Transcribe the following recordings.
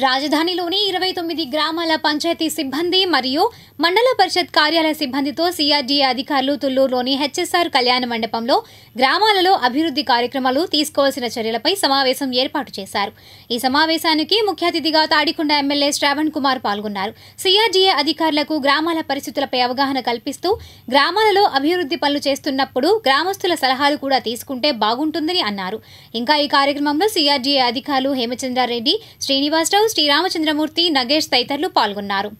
రాజధానిలోని 29 గ్రామాల పంచాయతీ సిబ్బంది మరియు మండల పరిషత్ కార్యాలయ సిబ్బందితో సిఆర్డీఏ అధికారులు తుళ్లూరులోని హెచ్ఎస్ఆర్ కళ్యాణ మండపంలో గ్రామాలలో అభివృద్ధి కార్యక్రమాలు తీసుకోవాల్సిన చర్యలపై సమావేశం ఏర్పాటు చేశారు. ఈ సమావేశానికి ముఖ్య అతిథిగా తాడికొండ ఎమ్మెల్యే శ్రావణ్ కుమార్ పాల్గొన్నారు. సిఆర్డీఏ అధికారులకు గ్రామాల పరిస్థితులపై అవగాహన కల్పిస్తూ గ్రామాలలో అభివృద్ధి పనులు చేస్తున్నప్పుడు గ్రామస్తుల సలహాలు కూడా తీసుకుంటే బాగుంటుందని అన్నారు. ఇంకా ఈ కార్యక్రమంలో సిఆర్డీఏ అధికారులు హేమచంద్రారెడ్డి, శ్రీనివాసరావు, శ్రీరామచంద్రమూర్తి, నగేష్ తదితరులు పాల్గొన్నారు.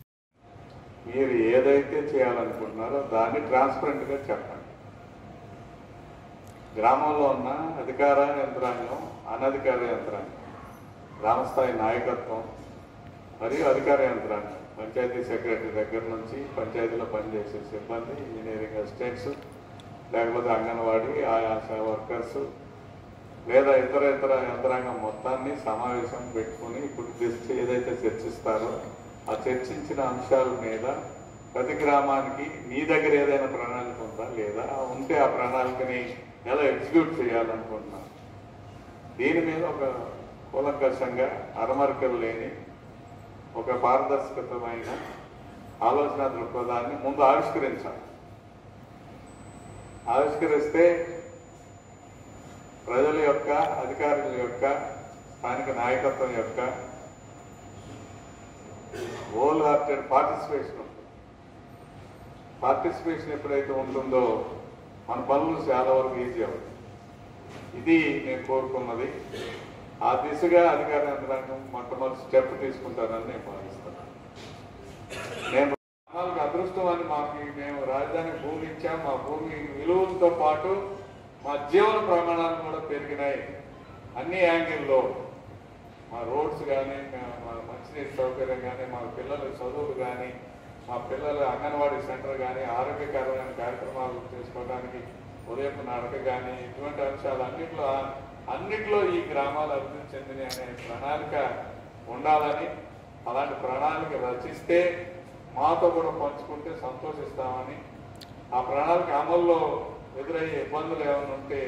మీరు ఏదైతే చేయాలనుకుంటున్నారో దాన్ని ట్రాన్స్పరెంట్ గా చెప్పండి. గ్రామంలో ఉన్న అధికార యంత్రాంగం, అనధికార యంత్రాంగం, గ్రామస్థాయి నాయకత్వం మరియు అధికార యంత్రాంగం, పంచాయతీ సెక్రటరీ దగ్గర నుంచి పంచాయతీలో పనిచేసే సిబ్బంది, ఇంజనీరింగ్ అసిస్టెంట్స్, లేకపోతే అంగన్వాడీ, ఆశా వర్కర్స్ లేదా ఇతర యంత్రాంగం మొత్తాన్ని సమావేశం పెట్టుకుని ఇప్పుడు లిస్ట్ ఏదైతే చర్చిస్తారో ఆ చర్చించిన అంశాల మీద ప్రతి గ్రామానికి మీ దగ్గర ఏదైనా ప్రణాళిక ఉందా లేదా, ఉంటే ఆ ప్రణాళికని ఎలా ఎగ్జిక్యూట్ చేయాలనుకుంటున్నారు, దీని మీద ఒక కూలంకషంగా అరమరికలు లేని ఒక పారదర్శకతమైన ఆలోచన దృక్పథాన్ని ముందు ఆవిష్కరించాలి. ఆవిష్కరిస్తే ప్రజల యొక్క, అధికారుల యొక్క, స్థానిక నాయకత్వం యొక్క హోల్ హార్టెడ్ పార్టిసిపేషన్ ఉంటుంది. పార్టిసిపేషన్ ఎప్పుడైతే ఉంటుందో మన పనులు చాలా వరకు ఈజీ అవుతుంది. ఇది నేను కోరుకున్నది. ఆ దిశగా అధికార యంత్రాంగం మొట్టమొదటి స్టెప్ తీసుకుంటారని నేను భావిస్తున్నాను. నేను గ్రామాలకు అదృష్టం అని మేము రాజధాని భూమి ఇచ్చాం. మా భూమి విలువలతో పాటు మా జీవన ప్రమాణాలు కూడా పెరిగినాయి. అన్ని యాంగిల్లో మా రోడ్స్ కానీ, మా మంచినీటి సౌకర్యం కానీ, మా పిల్లల చదువులు కానీ, మా పిల్లల అంగన్వాడీ సెంటర్ కానీ, ఆరోగ్యకరమైన కార్యక్రమాలు చేసుకోవడానికి ఉదయం నడక కానీ, ఇటువంటి అంశాలు అన్నిట్లో ఈ గ్రామాలు అభివృద్ధి చెందిన అనే ప్రణాళిక ఉండాలని, అలాంటి ప్రణాళిక రచిస్తే మాతో కూడా పంచుకుంటే సంతోషిస్తామని, ఆ ప్రణాళిక అమల్లో ఎదురయ్యే ఇబ్బందులు ఏమైనా ఉంటే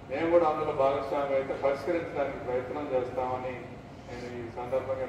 మేము కూడా అందులో భాగస్వామి అయితే పరిష్కరించడానికి ప్రయత్నం చేస్తామని నేను ఈ సందర్భంగా